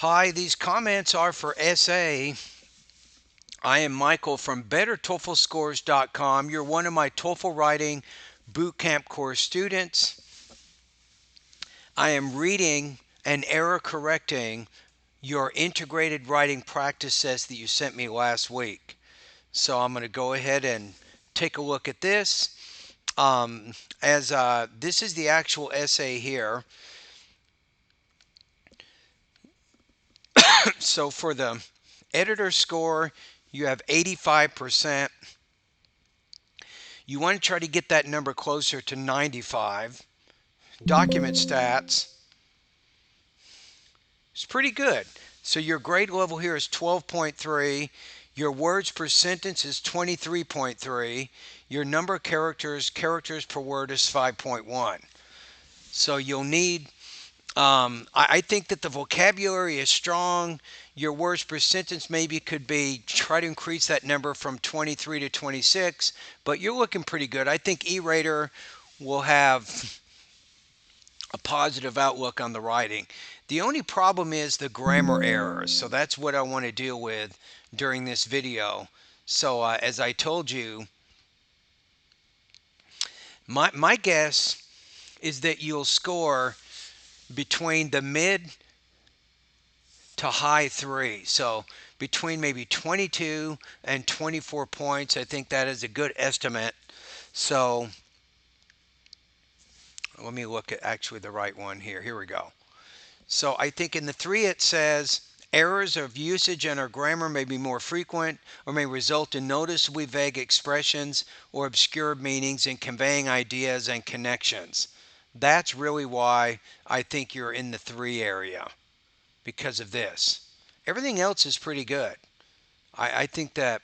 Hi, these comments are for essay. I am Michael from BetterTOEFLScores.com. You're one of my TOEFL writing bootcamp course students. I am reading and error correcting your integrated writing practice test that you sent me last week. So I'm going to go ahead and take a look at this. As this is the actual essay here. So for the editor score, you have 85%. You want to try to get that number closer to 95. Document stats is pretty good. So your grade level here is 12.3. Your words per sentence is 23.3. Your number of characters per word is 5.1. So you'll need, I think that the vocabulary is strong. Your words per sentence maybe could be, try to increase that number from 23 to 26, but you're looking pretty good. I think E-Rater will have a positive outlook on the writing. The only problem is the grammar errors. So that's what I want to deal with during this video. So as I told you, my guess is that you'll score between the mid to high three. So between maybe 22 and 24 points. I think that is a good estimate. So let me look at actually the right one here. Here we go. So I think in the 3 it says errors of usage and or grammar may be more frequent or may result in noticeably vague expressions or obscure meanings in conveying ideas and connections. That's really why I think you're in the 3 area, because of this. Everything else is pretty good. I think that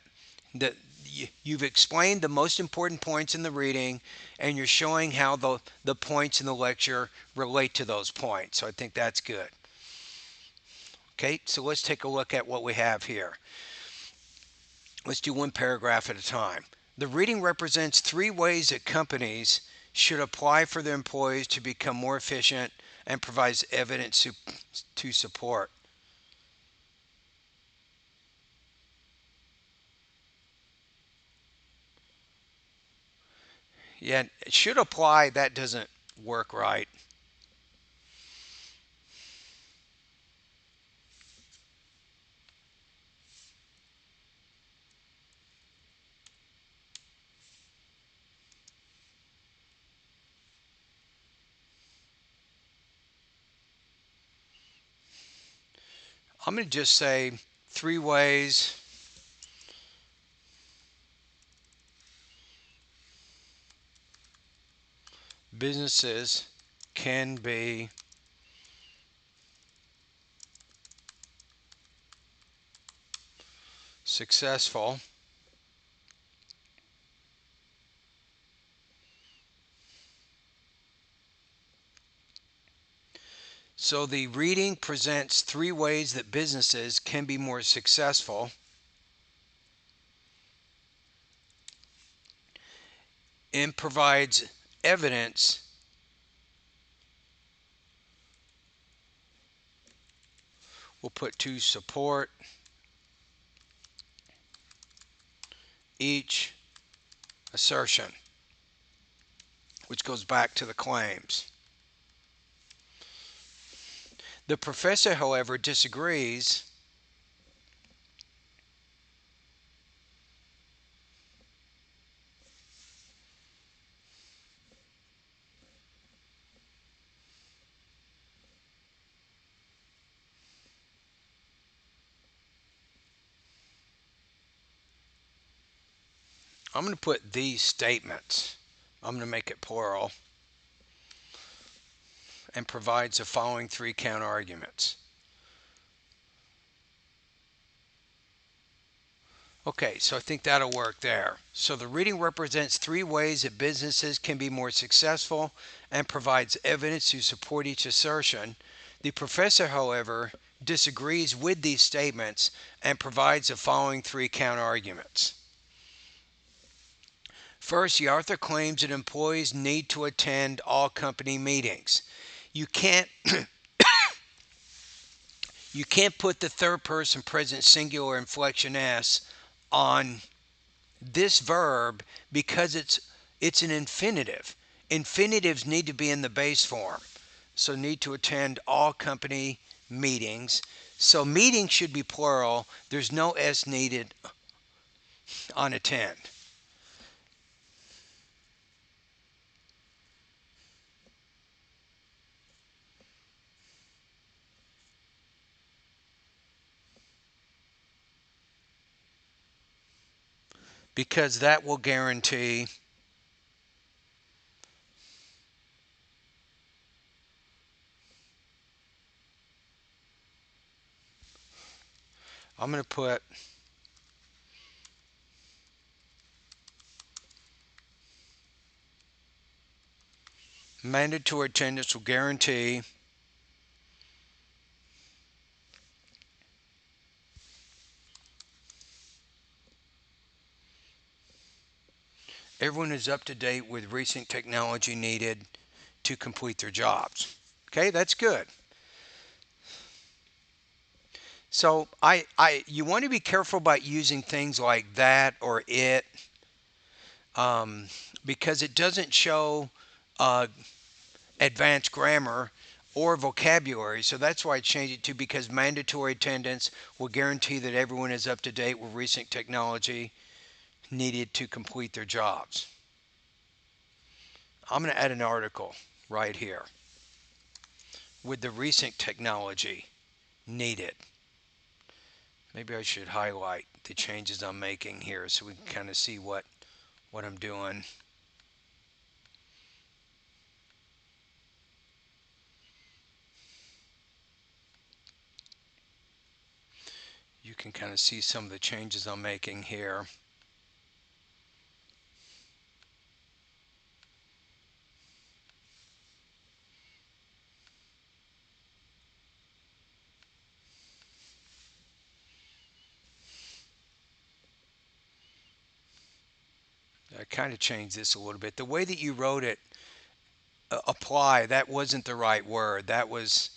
you've explained the most important points in the reading, and you're showing how the points in the lecture relate to those points. So I think that's good. Okay, so let's take a look at what we have here. Let's do one paragraph at a time. The reading represents 3 ways that companies should apply for their employees to become more efficient and provides evidence to support. Yeah, it should apply. That doesn't work right. I'm going to just say 3 ways businesses can be successful. So the reading presents 3 ways that businesses can be more successful and provides evidence we'll put to support each assertion, which goes back to the claims. The professor, however, disagrees I'm going to put these statements. I'm going to make it plural, and provides the following 3 counterarguments. Okay, so I think that'll work there. So the reading represents 3 ways that businesses can be more successful and provides evidence to support each assertion. The professor, however, disagrees with these statements and provides the following 3 counterarguments. First, the author claims that employees need to attend all company meetings. You can't You can't put the third person present singular inflection S on this verb because it's an infinitive. Infinitives need to be in the base form. So need to attend all company meetings. So meeting should be plural. There's no S needed on attend. Because that will guarantee I'm going to put mandatory attendance will guarantee everyone is up to date with recent technology needed to complete their jobs. Okay, that's good. So you want to be careful about using things like that or it, um, because it doesn't show uh, advanced grammar or vocabulary. So that's why I changed it to because mandatory attendance will guarantee that everyone is up to date with recent technology needed to complete their jobs. I'm going to add an article right here with the recent technology needed. Maybe I should highlight the changes I'm making here so we can kind of see what I'm doing. You can kind of see some of the changes I'm making here. I kind of changed this a little bit. The way that you wrote it, apply, that wasn't the right word. That was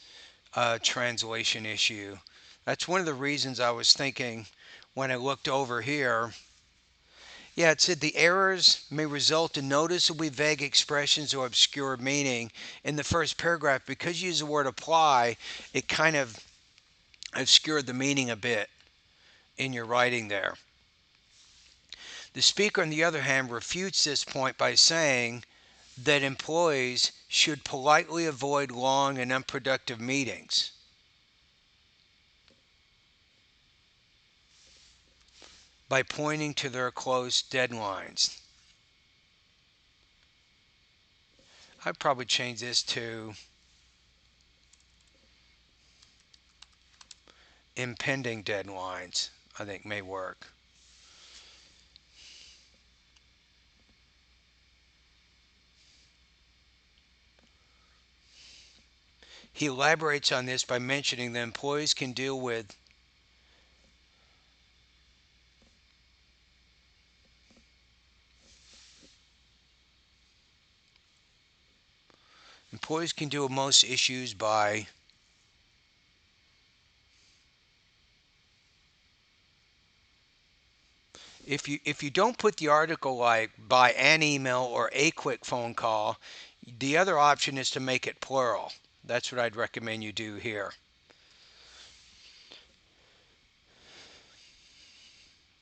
a translation issue. That's one of the reasons I was thinking when I looked over here. Yeah, it said the errors may result in noticeably vague expressions or obscure meaning in the first paragraph. Because you use the word apply, it kind of obscured the meaning a bit in your writing there. The speaker, on the other hand, refutes this point by saying that employees should politely avoid long and unproductive meetings by pointing to their close deadlines. I'd probably change this to impending deadlines. I think may work. He elaborates on this by mentioning that employees can deal with employees can deal with most issues by if you don't put the article like by an email or a quick phone call, the other option is to make it plural. That's what I'd recommend you do here.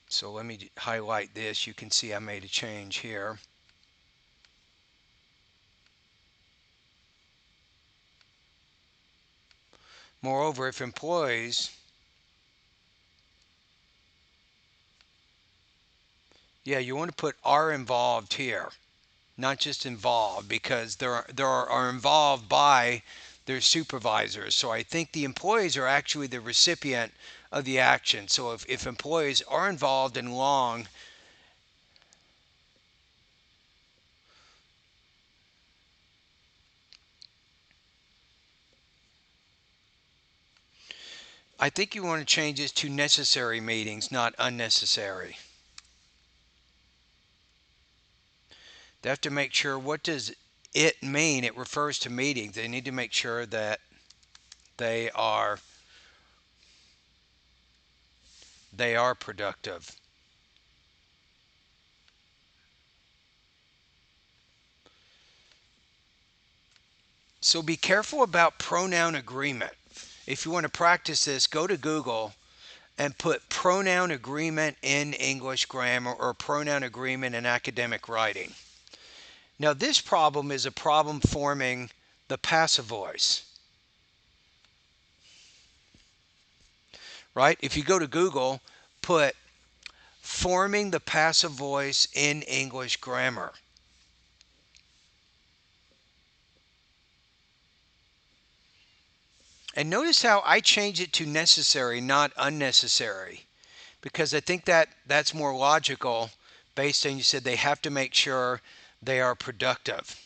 So let me highlight this. You can see I made a change here. Moreover, if employees, yeah, you want to put are involved here, not just involved, because are involved by their supervisors. So I think the employees are actually the recipient of the action. So if employees are involved in long, I think you want to change this to necessary meetings, not unnecessary. They have to make sure what does it mean. It refers to meetings. They need to make sure that they are They are productive. So be careful about pronoun agreement. If you want to practice this, go to Google and put pronoun agreement in English grammar or pronoun agreement in academic writing. Now, this problem is a problem forming the passive voice, right? If you go to Google, put forming the passive voice in English grammar. And notice how I change it to necessary, not unnecessary, because I think that that's more logical based on you said they have to make sure they are productive.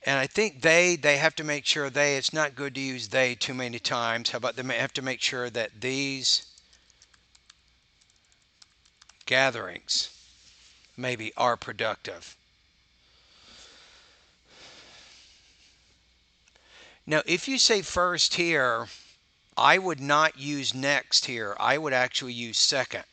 And I think they have to make sure it's not good to use they too many times. How about they have to make sure that these gatherings maybe are productive. Now, if you say first here, I would not use next here. I would actually use second.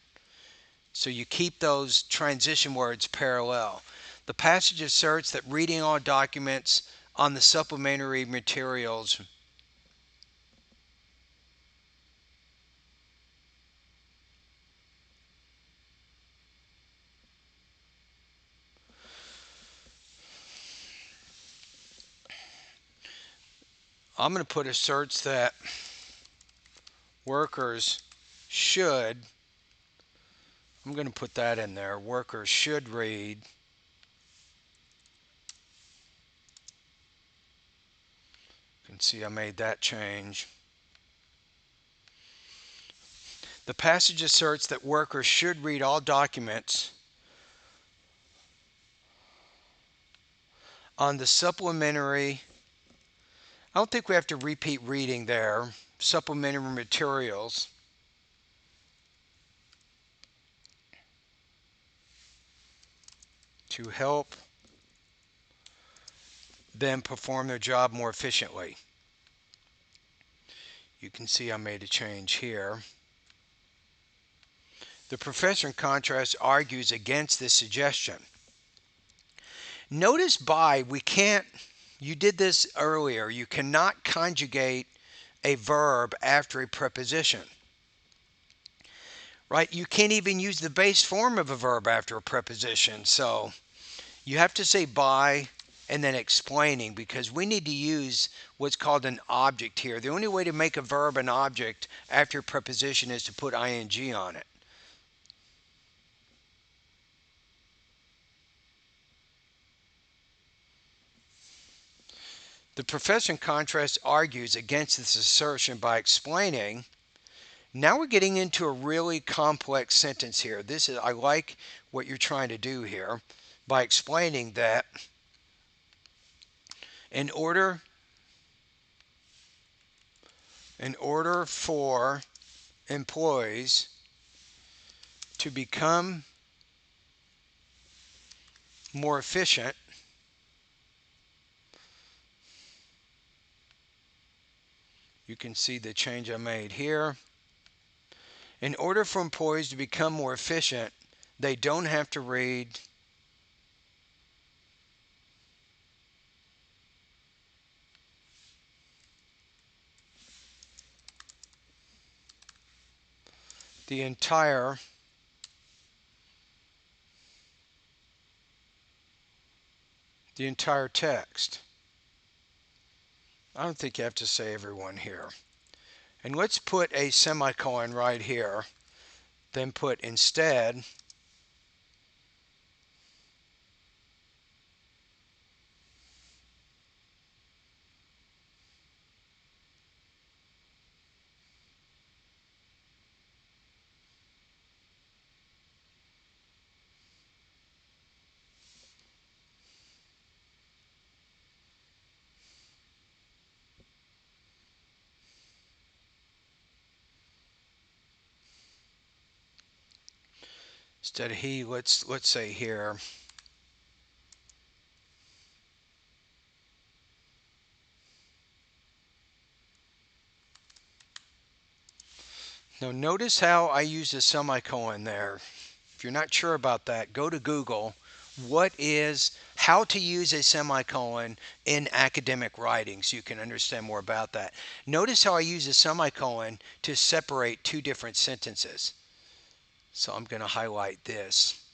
So you keep those transition words parallel. The passage asserts that reading all documents on the supplementary materials I'm going to put asserts that workers should, I'm going to put that in there, workers should read you can see I made that change. The passage asserts that workers should read all documents on the supplementary, I don't think we have to repeat reading there, supplementary materials to help them perform their job more efficiently. You can see I made a change here. The professor, in contrast, argues against this suggestion. Notice we can't, you did this earlier, you cannot conjugate a verb after a preposition. Right? You can't even use the base form of a verb after a preposition. So you have to say by and then explaining, because we need to use what's called an object here. The only way to make a verb an object after a preposition is to put ing on it. The professor, in contrast, argues against this assertion by explaining. Now we're getting into a really complex sentence here. I like what you're trying to do here by explaining that in order for employees to become more efficient, you can see the change I made here. In order for employees to become more efficient, they don't have to read the entire text. I don't think you have to say everyone here. And let's put a semicolon right here. Then put instead of he, let's say here Now notice how I used a semicolon there. If you're not sure about that, go to Google. How to use a semicolon in academic writing so you can understand more about that. Notice how I use a semicolon to separate two different sentences. So I'm going to highlight this.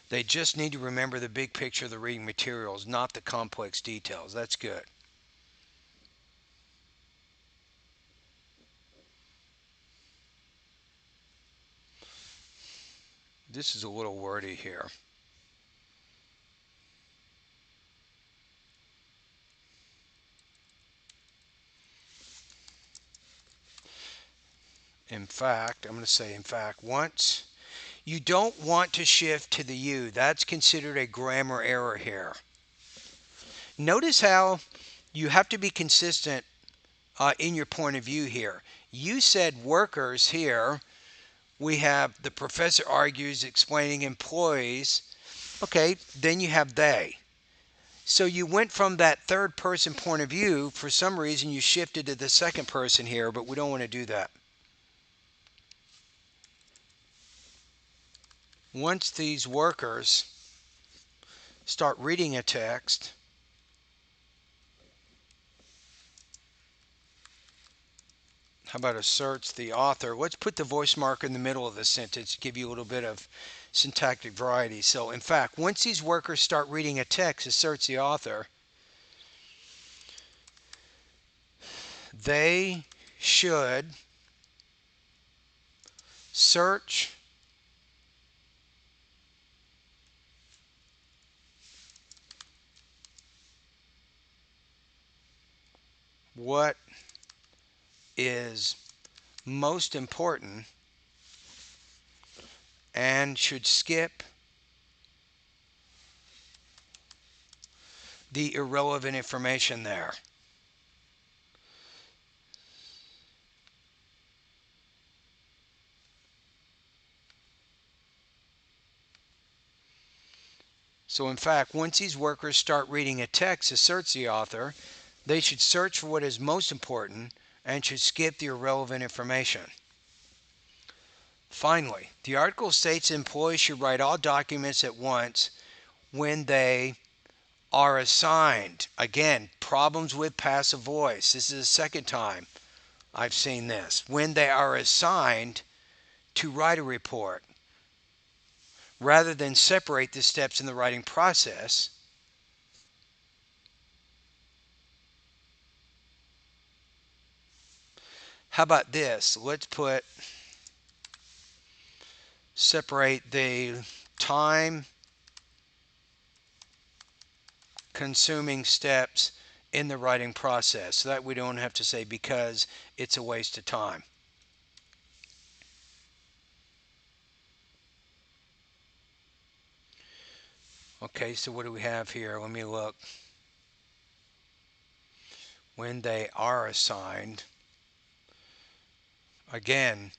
They just need to remember the big picture of the reading materials, not the complex details. That's good. This is a little wordy here. In fact, I'm going to say in fact, once you don't want to shift to the you. That's considered a grammar error here. Notice how you have to be consistent in your point of view here. You said workers here. We have the professor argues explaining employees. Okay, then you have they. So you went from that third person point of view. For some reason, you shifted to the second person here, but we don't want to do that. Once these workers start reading a text, how about asserts the author? Let's put the voice marker in the middle of the sentence to give you a little bit of syntactic variety. So, in fact, once these workers start reading a text, asserts the author, they should search what is most important and should skip the irrelevant information there. So, in fact, once these workers start reading a text, asserts the author, they should search for what is most important and should skip the irrelevant information. Finally, the article states employees should write all documents at once when they are assigned. Again, problems with passive voice. This is the second time I've seen this. When they are assigned to write a report, rather than separate the steps in the writing process. How about this? Let's separate the time consuming steps in the writing process so that we don't have to say because it's a waste of time. Okay, so what do we have here? Let me look. When they are assigned, again,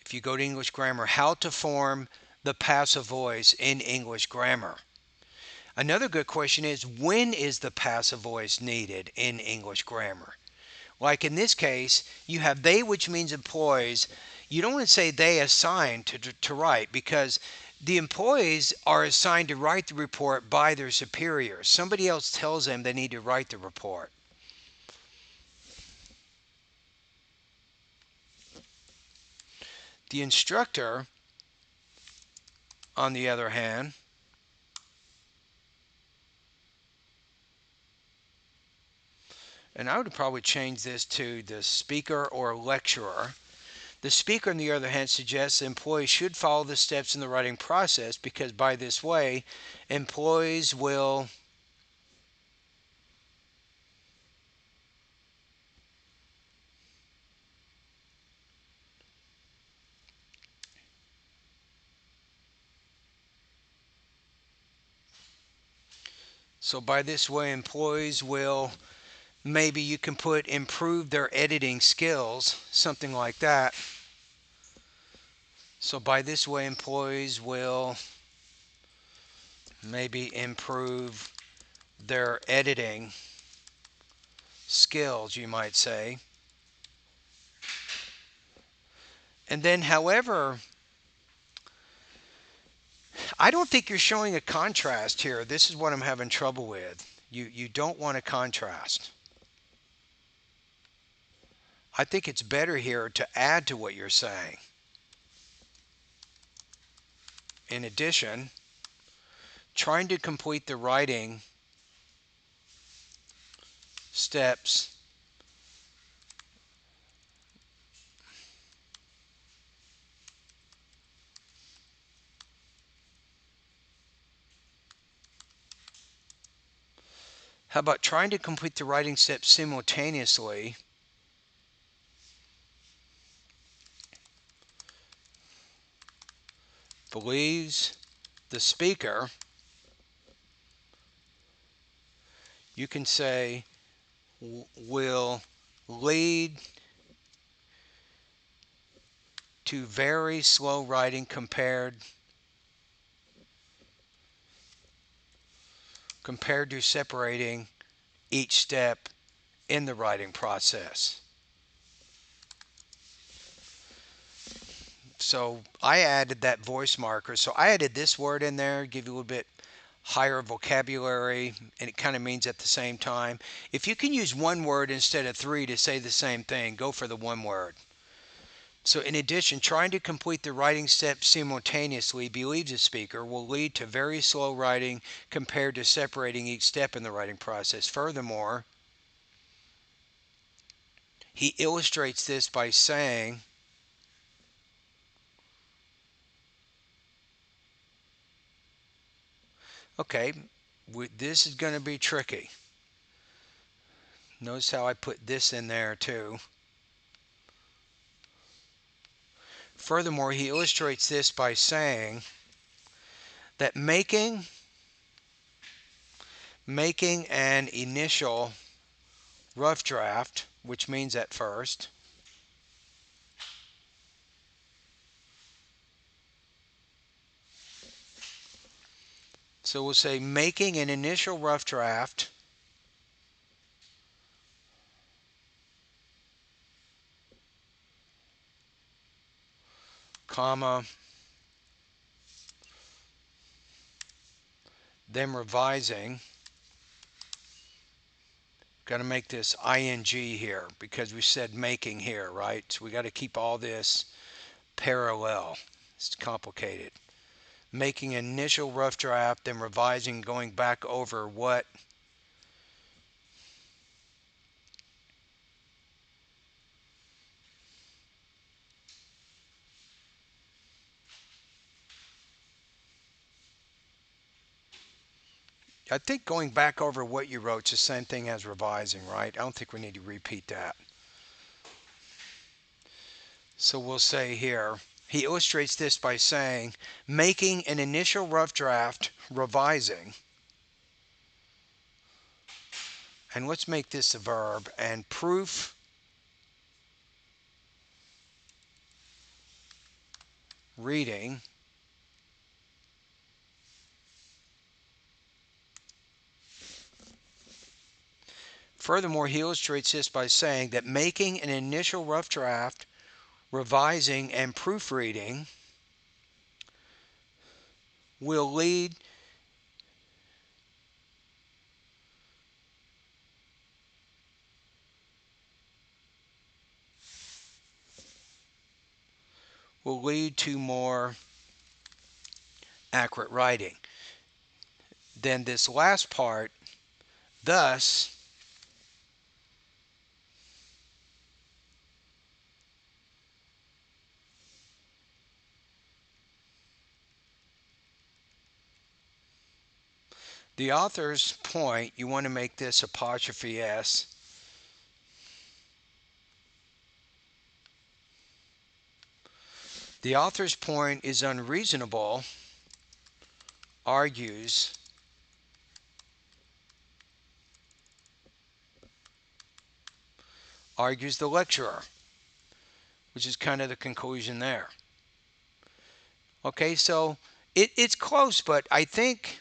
if you go to English grammar, how to form the passive voice in English grammar. Another good question is, when is the passive voice needed in English grammar? Like in this case, you have they, which means employees. You don't want to say they assigned to write because the employees are assigned to write the report by their superiors. Somebody else tells them they need to write the report. The instructor, on the other hand, and I would probably change this to the speaker or lecturer. The speaker, on the other hand, suggests employees should follow the steps in the writing process because by this way, employees will maybe you can put improve their editing skills, something like that. So by this way, employees will maybe improve their editing skills, you might say. And then, however, I don't think you're showing a contrast here. This is what I'm having trouble with. You don't want a contrast. I think it's better here to add to what you're saying. In addition, trying to complete the writing steps how about trying to complete the writing steps simultaneously believes the speaker, you can say, will lead to very slow writing compared to separating each step in the writing process. So I added that voice marker. So I added this word in there, give you a little bit higher vocabulary, and it kind of means at the same time. If you can use one word instead of three to say the same thing, go for the one word. So in addition, trying to complete the writing steps simultaneously, believes the speaker, will lead to very slow writing compared to separating each step in the writing process. Furthermore, he illustrates this by saying, okay, this is going to be tricky. Notice how I put this in there too. Furthermore, he illustrates this by saying that making an initial rough draft, which means at first, so we'll say making an initial rough draft comma, then revising. Got to make this ing here because we said making here, right? So we got to keep all this parallel. It's complicated. Making an initial rough draft, then revising, going back over what I think going back over what you wrote is the same thing as revising, right? I don't think we need to repeat that. So we'll say here, he illustrates this by saying, making an initial rough draft, revising, and let's make this a verb, and proof reading Furthermore, he illustrates this by saying that making an initial rough draft, revising, and proofreading will lead to more accurate writing. Then this last part, thus, the author's point, you want to make this apostrophe S. The author's point is unreasonable, argues the lecturer, which is kind of the conclusion there. Okay, so it's close, but I think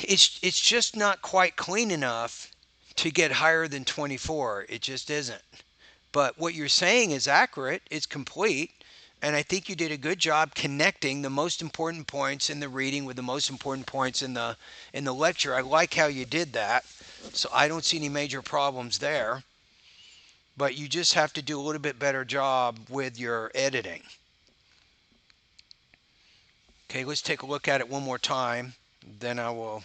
it's just not quite clean enough to get higher than 24. It just isn't. But what you're saying is accurate, it's complete, and I think you did a good job connecting the most important points in the reading with the most important points in the lecture. I like how you did that. So I don't see any major problems there. But you just have to do a little bit better job with your editing. Okay, let's take a look at it one more time. Then I will.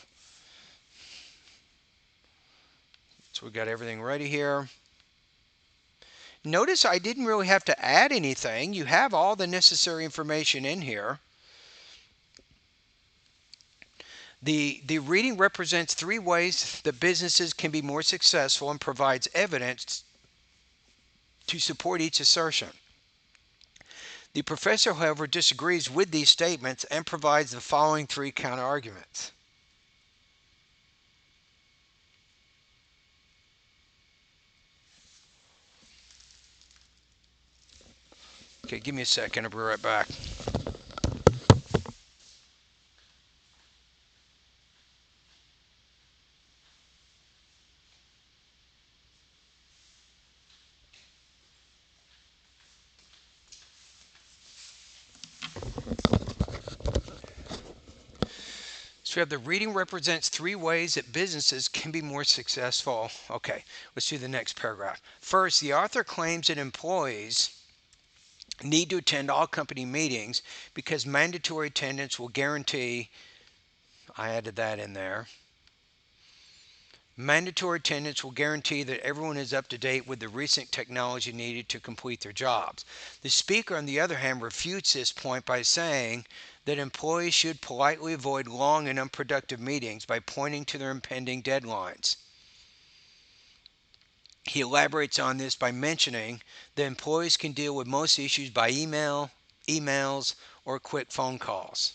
So we got everything ready here. Notice I didn't really have to add anything. You have all the necessary information in here. The reading represents three ways that businesses can be more successful and provides evidence to support each assertion. The professor, however, disagrees with these statements and provides the following three counterarguments. Okay, give me a second. I'll be right back. So we have the reading represents three ways that businesses can be more successful. Okay, let's do the next paragraph. First, the author claims that employees need to attend all company meetings because mandatory attendance will guarantee, I added that in there, mandatory attendance will guarantee that everyone is up to date with the recent technology needed to complete their jobs. The speaker, on the other hand, refutes this point by saying that employees should politely avoid long and unproductive meetings by pointing to their impending deadlines. He elaborates on this by mentioning that employees can deal with most issues by emails, or quick phone calls.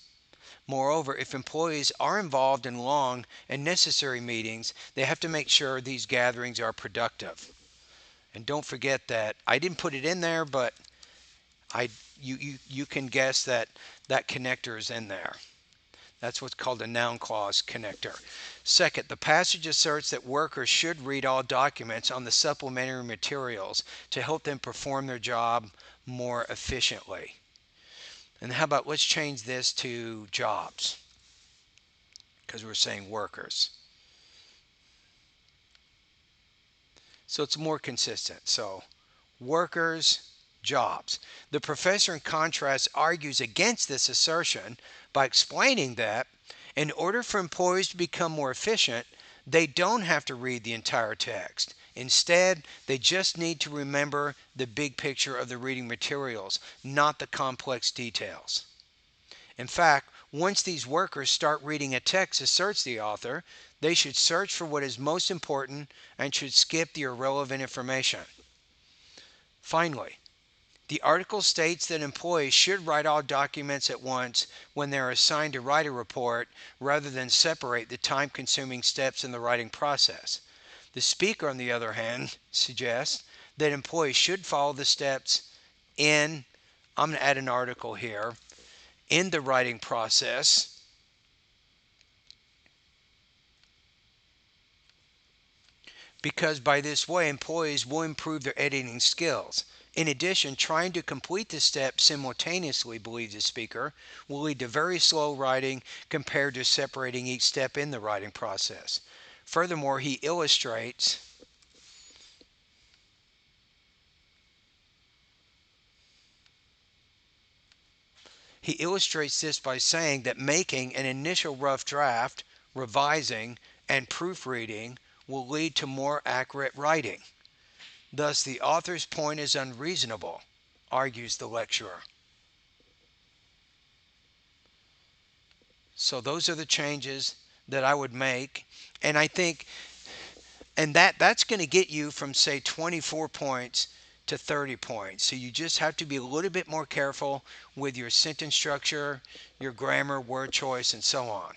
Moreover, if employees are involved in long and necessary meetings, they have to make sure these gatherings are productive. And don't forget that I didn't put it in there, but you can guess that that connector is in there. That's what's called a noun clause connector. Second, the passage asserts that workers should read all documents on the supplementary materials to help them perform their job more efficiently. And how about let's change this to jobs, because we're saying workers. So it's more consistent. So workers, jobs. The professor, in contrast, argues against this assertion by explaining that in order for employees to become more efficient, they don't have to read the entire text. Instead, they just need to remember the big picture of the reading materials, not the complex details. In fact, once these workers start reading a text, asserts the author, they should search for what is most important and should skip the irrelevant information. Finally, the article states that employees should write all documents at once when they are assigned to write a report rather than separate the time-consuming steps in the writing process. The speaker, on the other hand, suggests that employees should follow the steps in, I'm going to add an article here, in the writing process, because by this way employees will improve their editing skills. In addition, trying to complete the steps simultaneously, believes the speaker, will lead to very slow writing compared to separating each step in the writing process. Furthermore, he illustrates this by saying that making an initial rough draft, revising, and proofreading will lead to more accurate writing. Thus, the author's point is unreasonable, argues the lecturer. So those are the changes that I would make, and I think, and that's going to get you from, say, 24 points to 30 points. So you just have to be a little bit more careful with your sentence structure, your grammar, word choice, and so on.